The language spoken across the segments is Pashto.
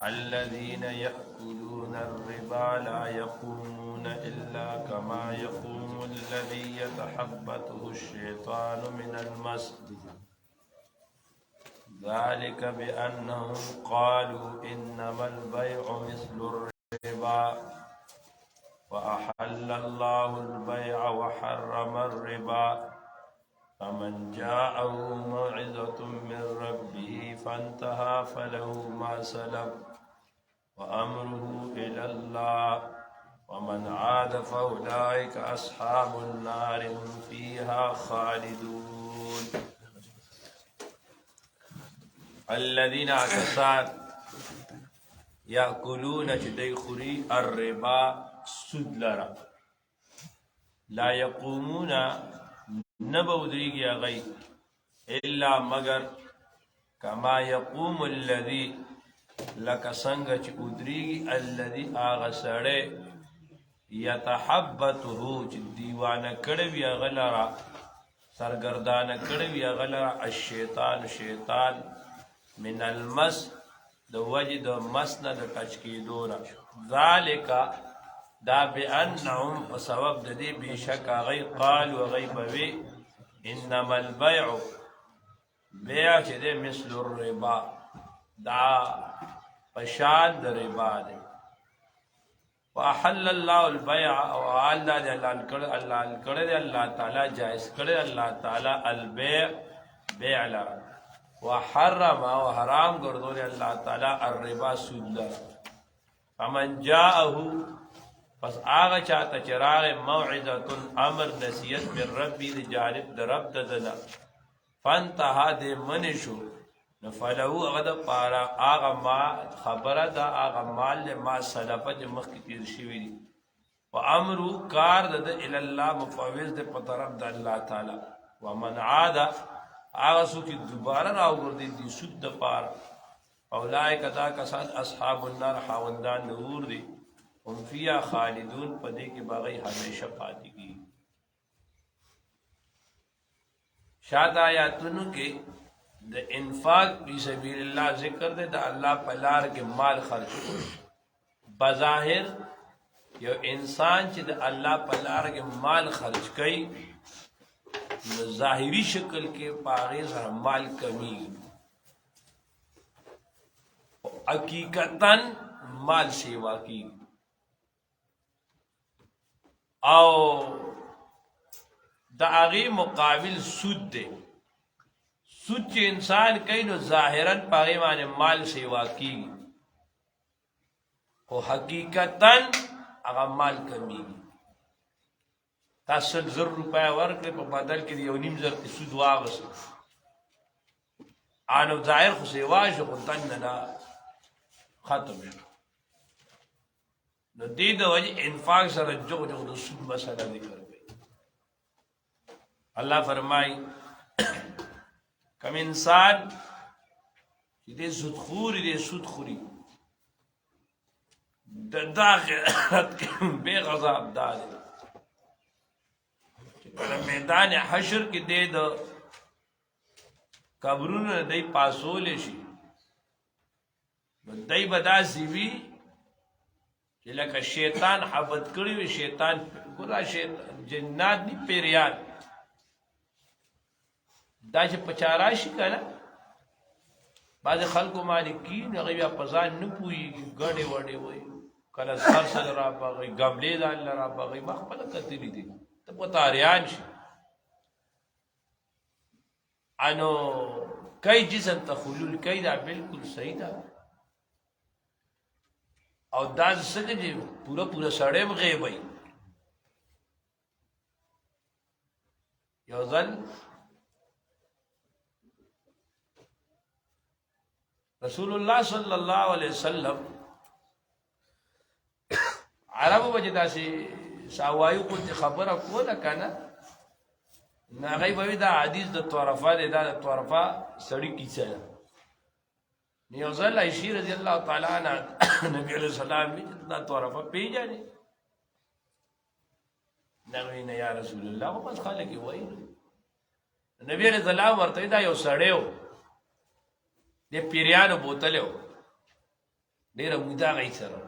الذين يأكلون الربا لا يقومون إلا كما يقوم الذي يتخبطه الشيطان من المس ذلك بأنهم قالوا إنما البيع مثل الربا وأحل الله البيع وحرم الربا فمن جاءه موعظة من ربه فانتهى فله ما سلف وأمره إلى الله ومن عاد فأولئك أصحاب النار هم فيها خالدون. الذين أكسان يأكلون جدي خري الربا سود لرا لا يقومون نبودريگی اغی الا مگر کما یقوم الذی لکسنگ چی ادریگی الذی آغا سڑے یتحبته چی دیوان کڑوی اغلرا سرگردان کڑوی اغلرا الشیطان شیطان من المس دو وجد مسند کچکی دورا ذالکا دا بأنهم وسبب ددی بیشک آغی قال وغی بوی انما البیع بیع چه دے مثل الربا دا پشان دا ربا دے وحل اللہ البیع وعلا دے اللہ کرے دے اللہ تعالی جائز کرے اللہ تعالی البیع بیع لرا وحرم وحرام کردو دے اللہ تعالی الربا سود لرا فمن جاءہو پس آغا چاہتا چراغ موعظت امر نصیحت من ربی دی جانب در رب ددنا فانتہا دے منشو نفلہو اغدا پارا آغا ما خبر دا آغا مال لے ما صلفت مخی تیر شوی دی و امرو کار دا الاللہ مفوض دے پترب دا اللہ تعالی ومن عادا آغا سو کی دوبارہ راو گردی دی سود دا پارا اولائک دا کسان اصحاب النار حاوندان نور دی هم فیا خالدون پدے کے باغی ہمیشہ پاتی کی. شاد آیاتونو کے دا انفاق فی سبیل اللہ ذکر دے دا اللہ پلار کے مال خرچ بظاہر یو انسان چی دا اللہ پلار کے مال خرچ کئی ظاہری شکل کے پاغی سر مال کمی حقیقتاً مال سیوا کی او دا اغی مقابل سود دے سود چی انسان کئی نو ظاہراً پاگی مانے مال سیوا کی او حقیقتاً اغا مال کمی گی تا 100,000 روپے ورکلے پا بدل کے دیو نیم زر کی سود واغس آنو ظاہر خو سیوا شو خودتن ننا ختم شو نو دید وجہ انفاق سر جو دو سود مسئلہ ذکر گئی. اللہ فرمائی کم انسان دے سود خوری دے سود خوری دا خیرت کے بے غضاب دا دے میدان حشر کی دے دا قبرون دی پاسولے شی دی بدا سیوی کہ لکہ شیطان حبت کری ہوئی شیطان گرا شیطان جنات دی پیریان دا چھ پچاراشی کنا بعض خلقو مالکین غیبی اپزان نپوئی گڑے وڑے ہوئی کلا سر سر را باغی گملے دان لرا باغی مخبلا کتلی دی تب وہ تاریان شی انو کئی جسم تخلول کئی دا بالکل صحیح دا او دا سجن جی پورا پورا سڑے غیب آئی یوزن رسول اللہ صلی اللہ علیہ وسلم عرب وجدہ سے ساوائیو قلت خبر کولا کانا نا غیب آئی دا حدیث دا طورفا دے دا طورفا سڑی کیسا ہے نیوزل عائشی رضی اللہ تعالیٰ عنہ نبی علیہ السلام بھی جتنا طورفہ پی جانے نغوین یا رسول اللہ وہ بس خالقی وہی نبی علیہ السلام ورطوی دا یو سڑے ہو دے پیریانو بوتلے ہو ډېره موده هغوی سره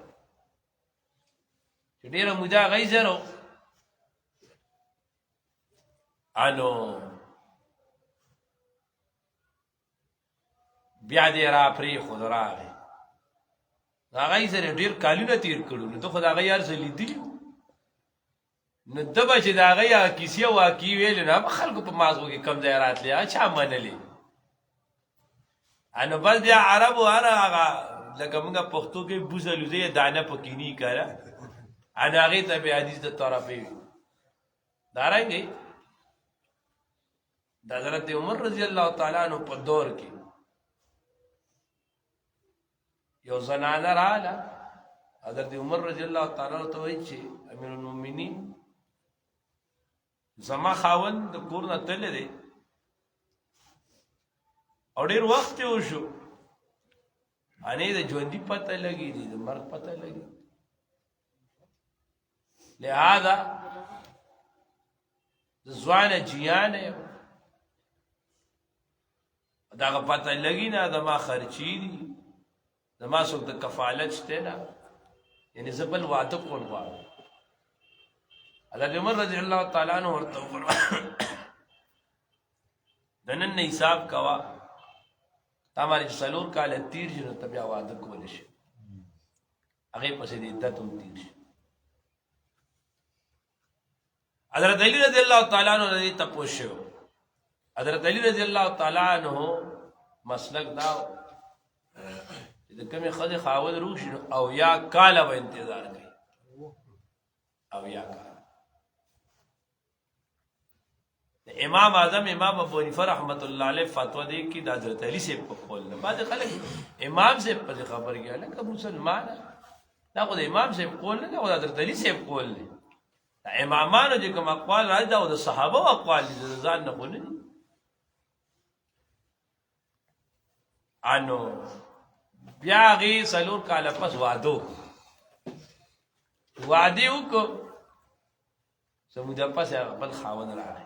چې ډېره موده هغوی سره انو بیا دې را پرېښود راغی هغوی سره ډېر کالونه تېر کړو نو ته خو د هغوی هر څه لیدلي نو ده به چې د هغوی هغه کیسې او واقعې ویلې نو هغه خلکو په مازغو کې کوم ځای راتلې هغه چا منلې نو بس بیا عربو هغه لکه موږ پښتو کې بوزه لوزه دانه پکینی کړه ان هغه ته به حدیث د طرفه وي دارنګي د حضرت عمر رضی الله تعالی عنہ په دور کې یو زنانه رااله حضرت عمر رضی الله تعالی عنہ ته وایي چې امیر المؤمنین زما خاوند د کور نه تللی دی او ډېر وخت یې وشو انې د ژوندي پته لګي دي د مرګ پته لګي لہذا د ځوانه جیانه یم دغه پته لګي نه زما خرچي دي زما څوک د کفالت شته نه یعنې زه بل واده کول غواړم حضرت عمر رضی الله تعالی عنہ ورته وفرمایل د نن نه حساب کوه تا باندې چې څلور کاله تېر شي نو ته بیا واده کولی شي هغې پسې د عدت هم تېر شي حضرت علی رضی الله تعالی عنہ نه دې تپوس شوی حضرت علی رضی الله تعالی عنہ مسلک دا چې د کومې ښځې خاوند روغ شي نو اویا کاله به انتظار کوي اویا کاله امام اعظم امام ابو حنیفه رحمت الله علیه فتوا دی کی د حضرت علی سے په قول نه بعد خلک امام سے په خبر کې لکه مسلمان دا خو د امام سے قول نه او د حضرت علی سے قول نه امامانو چې کوم اقوال راځي دا د صحابه او اقوال دي ځان نه قول نه انو بیا غي سلور کاله پس وادو وادي وکړو سموده پس بل خاون راغی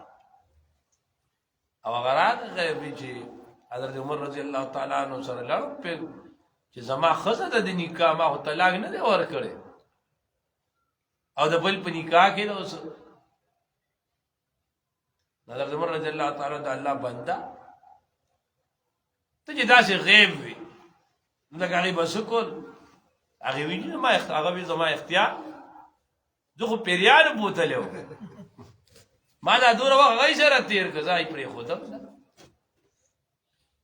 او غرات غیبی چې حضرت عمر رضی الله تعالی عنہ سره لړ په چې زما خزه د نکاح ما طلاق نه دی ورکړي او د بل په نکاح کې نو حضرت عمر رضی الله تعالی عنہ د الله بنده ته چې داسې غیب وي نو دا غیب وسکول هغه ویني ما هغه زما اختیار دغه پیریان بوتلو ما دا دوره وخت هغوی سره تېر کړه زه یې پرېښودم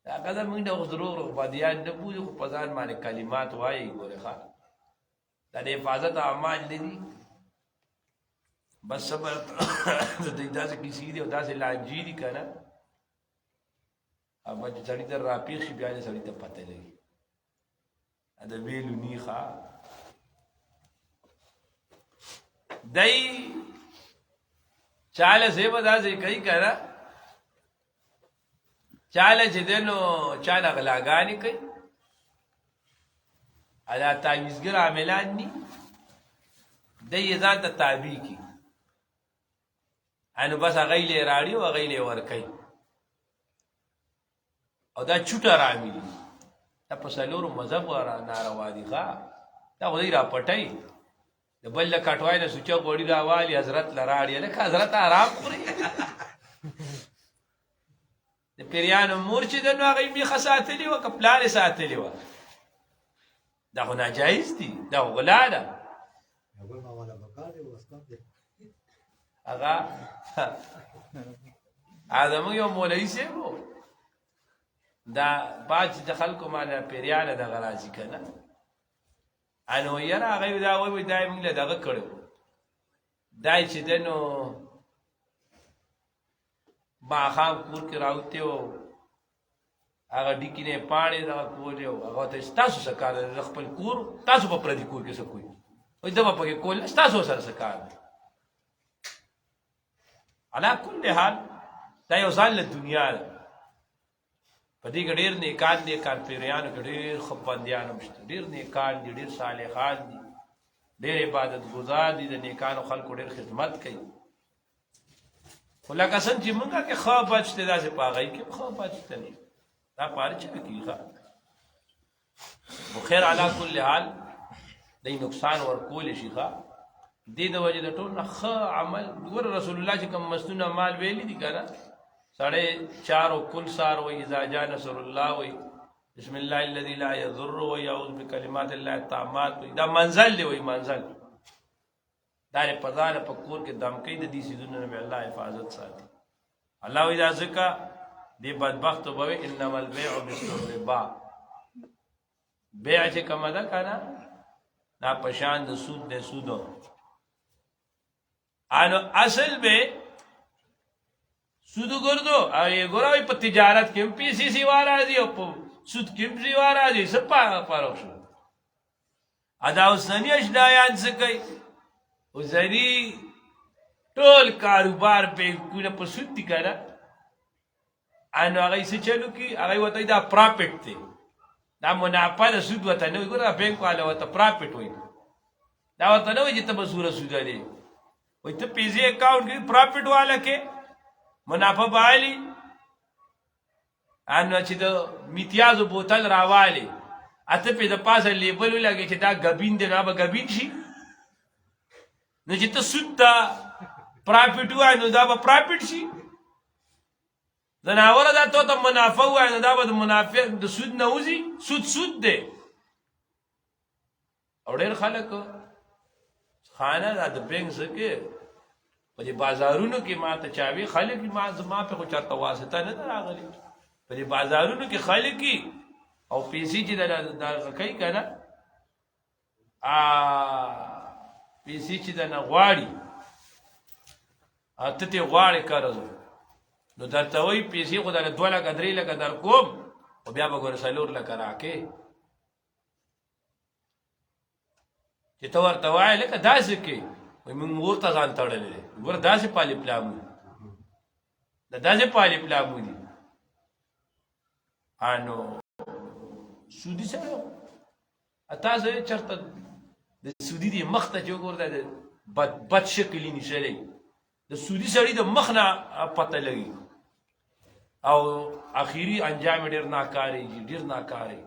دا قدر موږ د دروغ بادیان نه بولو خو په ځان باندې کلمات وایي ګورې ښه دا د حفاظت اعمال نه دي بس صبر د دوی داسې کیسې دي او داسې لانجې دي که نه اما چې سړي ته راپېښ شي بیا د سړي ته پته لګي د ویلو نی ښه دی چاله زیبه داسې کوي که نه چاله چې دی نو چاله غلاګانې کوي دا تعویزګر عاملان دي دی یې ځان ته تابع کي نو بس هغوی له یې راړي او هغوی له یې ورکوي او دا چوټه راملي دا په څلورو مذهب ناروا دي ښه دا خو دی را پټوي د بل له کټوای نه سوچه غوړي راوالي حضرت له راړي لکه حضرت آرام خوري د پیریانو مور چې ده نو هغوی میخه ساتلې وه که پلار یې ساتلې وه دا خو ناجایز دي دا خو غلا ده هغه زموږ یو مولوي صاحب و دا بعد چې د خلکو معنی پیریانه دغه راځي که نه انو یاره هغوی دا وایي دا یې موږ له دغه کړی و دا یې چې دی نو ماښام کور کې راوتې و هغه ډیکې نه یې پاڼې دغه کولې و هغه ورته ستاسو څه کار دی خپل کور تاسو په پردي کور کې څه کوئ وایي ده به پکې کول نه ستاسو سره څه کار دی علا کل حال دا یو ځان له دنیا ده په دې کې ډېر نیکان دي کارپیریانو کې ډېر ښه بندیان هم شته ډېر نیکان دي ډېر صالحان دي ډېر عبادت ګزار دي د نیکانو خلکو ډېر خدمت کوي خو لکه څنګه چې موږ کې ښه بد شته داسې په هغوی کې ښه بد شته نه دا په هر چا کې ښه خیر علا کل حال دی نقصان ورکول شي ښه دې د وجې د ټول نه ښه عمل ګوره رسول الله چې کوم مسنون اعمال ویلي دي که نه سړی چار او کل سار وایي اذا جاء نصر الله وایي بسم الله الذي لا يضر وایي اعوذ بکلمات الله التامات وایي دا منزل دی وایي منزل دا یې په ځانه په کور کې دم کوي د دې څیزونو نه به الله حفاظت ساتي الله وایي دا ځکه دې بدبختو به وایي انما البیع مثل الربا بیع چې کومه ده که نه دا په شان د سود دی سودو انو اصل به سودو ګردو او یې ګوره وایي په تجارت کې هم پیسې سیوا راځي او په سود کې هم سیوا راځي څه فرق شو ادا اوسني اشدایان څه کوي اوسني ټول کاروبار بینکونه په سود دي که نه انو هغه څه چلو کي هغه ورته دا پراپټ دی دا منافع د سود ورته نه وایي ګوره بینک والا ورته پراپټ وایي دا ورته نه وایي چې ته به سوره سوده دی وایي ته پیسې اکاؤنټ کې پراپټ والا کې منافع بالی انو چې د میتیازو بوتل راوالی اته پې د پاسه لیبل ولګې چې دا ګبین دی نو به ګبین شي نو چې ته سود ته پراپټ ووایې نو دا به پراپټ شي زناوره دا تو ته منافع ووایې نو دا به د منافع د سود نه وځي سود دی او ډېر خلک خانه دا د بینک څه کې په دې بازارونو کې ما ته چاوي خلک ما په خو چېرته واسطه نه ده راغلې په دې بازارونو کې خلک او پیسې چې دغه کوي که نه پیسې چې دنه غواړي ته ترې غواړې قرض نو درته وایي پیسې خو دله 2 لکه 3 لکه در کوم خو بیا به ګوره 4 لکه راکې چې ته ورته وایې لکه داسې کې وایي موږ مور ته ځان تړلی دی ګوره داسې پالې پلامو د داسې پالې پلامو دي نو سودي سره تاسو چېرته د سودي دی مخ ته چې وګوره د بد شکلي نیسلی د سودي سړي د مخ نه پته لګي او اخیری انجام ډېر ناکاري ډېر ناکاري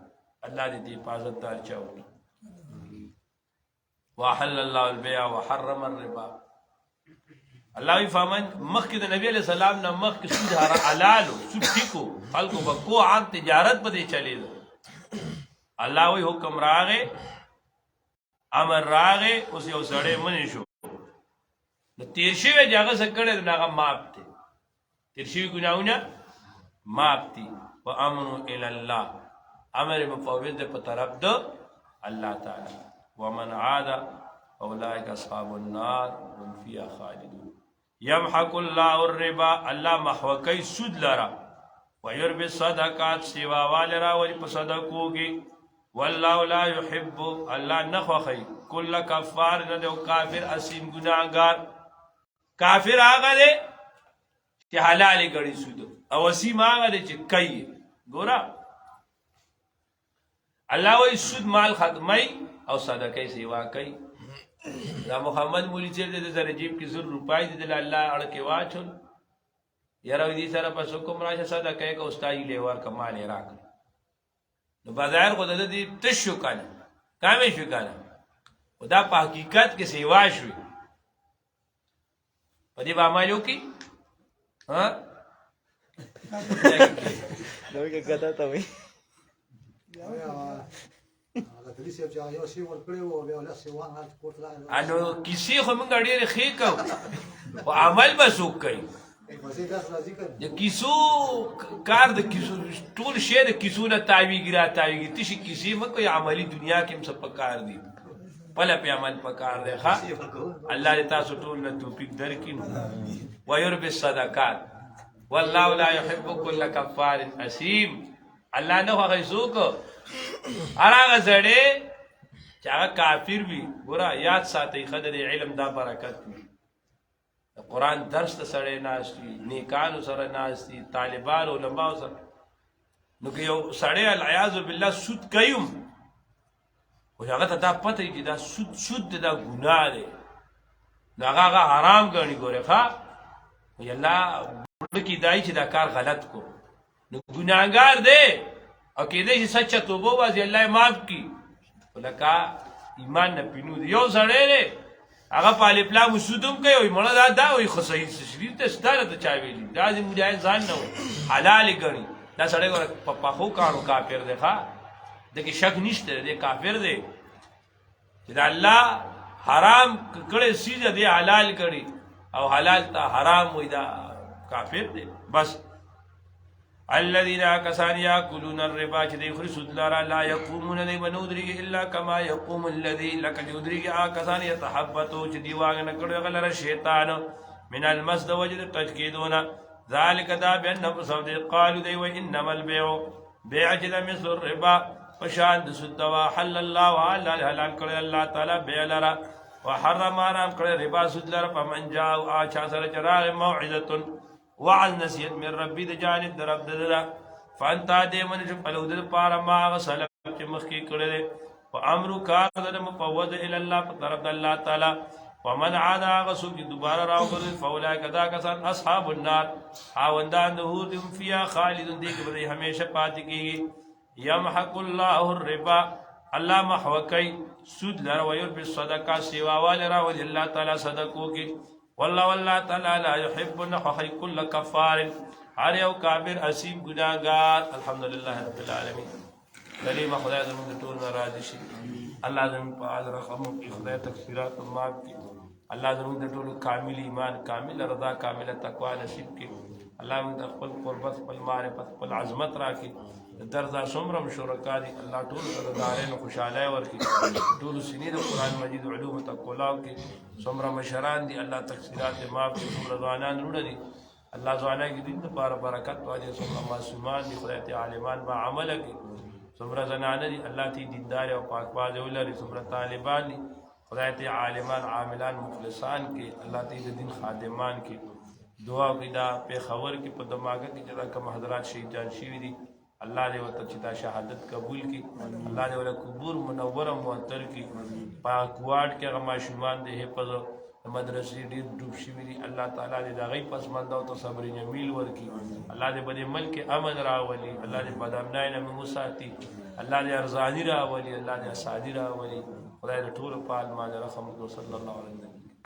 الله دې د حفاظت دار چا وکړي وحل الله البيع وحرم الربا الله وی فامن مخکې د نبی علیہ السلام نه مخکې سود حلال سود ټیکو خلکو به کو عام تجارت به دې چلېده الله وی حکم راغې امر راغې اوس یو سړی منې شو نو تیر شوی چې هغه څه کړی نو هغه معاف دی تیر شوي ګناهونه معاف دي وامنو الی الله امر مفوض دی په طرف د الله تعالی ومن عاد اولئک اصحاب النار هم فيها خالدون يمحق الله الربا الله محو کوي سود لرا ويربي الصدقات سوا والرا ولي په صدقو کې والله لا يحب الله نخوخي كل كفار نه کافر اسیم ګناهګار کافر هغه دی چې حلال ګړي سود او اسیم هغه دی چې کوي ګوره الله وی سود مال ختمي او صدقه سیوا کوي دا محمد مولی چې د سره جیب کې 100 روپۍ دي د الله اړه کې واچول یاره دې سره په حکم راشه صدقه کې استای له ور کمال راک نو بازار کو د دې تشو کنه کامې شو کنه خدا په حقیقت کې سیوا شوی په دې باندې کې ها نو کې کدا ته وي انو کسی خو موږ ډېرې ښې کوو خو عمل به څوک کوي د کیسو کار د کیسو ټول شی د کیسو نه تاویږي را تاویږي تشي کیسې مه کوئ عملي دنیا کې هم څه پکار دي پله پې عمل پکار دی ښه الله دې تاسو ټول نه توفیق درکړي ویربي الصدقات والله لا يحب كل كفار اثیم الله نه خوښوي څوک هر هغه سړی چې هغه کافر وي ګوره یاد ساتئ ښه د علم دا برکت وي د قرآن درس ته سړی ناست وي نیکانو سره ناست وي طالبان علماو سره نو که یو سړی العیاذ بالله سود کوي هم خو هغه ته دا پته وي چې دا سود دی دا ګناه دی نو هغه حرام ګڼي ګورې ښه وایي الله زړه کې دای چې دا کار غلط کو نو ګناهګار دی او کېدای شي سچه توبه وباسي الله یې معاف کړي لکه ایمان نه پینو دی یو سړی دی هغه په الف لام سودم کوي وي مړه دا وي خو صحیح شریف ته ستاره ته چا ویلي دا دې مجاهد ځان نه وي حلال ګڼي دا سړی په پخو کارو کافر دی ښه دغه شک نشته دی کافر دی چې دا الله حرام کړي سیز دی حلال کړي او حلال ته حرام وي دا کافر دی بس الذين كسان ياكلون الربا چې دی خري سود لرا لا يقومون لي بنودري الا كما يقوم الذي لك يدري كسان يتحبطوا چې دی واغنه کړي غلره شیطان من المسد وجد تجكيدون ذلك دا بان صد قالوا دی وانما البيع بيع جد مثل الربا وشان سود وحل الله وعلى حلال کړي الله تعالی بيع لرا وحرم حرام کړي ربا سود لرا فمن جاء اچا سره چراغ موعظه وعظ نصیحت من ربی د جانب در رب ددا فانتا دې من چې پلو د پاره ما غسل چې مخکې کړل او امر کار د مفوض ال الله په طرف د الله تعالی ومن عاد غسو چې دوباره راوګرځي فولای کدا کسان اصحاب النار اوندان د هودم فیا خالدون دې کې به همیشه پاتې کیږي یمحق الله الربا الله محوکای سود لره وير بالصدقه سیوا وال را ول الله تعالی صدقو کې والله تعالی لا يحب نحي كل كفار هر یو کافر اسیم گناہگار الحمدلله رب العالمین کلمه خدای زموږ ټول راضي شي الله زموږ په اجر رحم کې خدای تکثیرات معاف کړي الله زموږ ټول کامل ایمان کامل رضا کامل تقوا نصیب کړي الله موږ خپل قربت خپل معرفت خپل عظمت راکړي درزا سمرم شرکا دي الله ټول دارین خوشاله ورکړي ټول سینې د قران مجید علوم تکولاو کې سمرم مشران دي الله تکثیرات معاف کړي سمر ځوانان وروړي دي الله ځوانان کې دین لپاره برکت واجب سمر معصومان دي خدای ته عالمان با عمل کې سمر زنانه دي الله ته دیندار او پاک باز ولري سمر طالبان دي خدای ته عالمان عاملان مخلصان کې الله ته دین خادمان کې دعا کې دا په خبر کې په دماغه کې چې کوم حضرات شهید جان شي دي الله دې وته چې دا شهادت قبول کړي الله دې ول قبور منوره معطر کړي پاک واټ کې هغه ماشومان دې حفظ مدرسې دې ډوب شي وي الله تعالی دې دا غي پس منده او صبر جمیل ورکړي الله دې بده ملک امن راولي الله دې بدامنای نه موساتی الله دې ارزانی راولي الله دې اسادی راولي خدای دې ټول په المال رحمت صلی الله علیه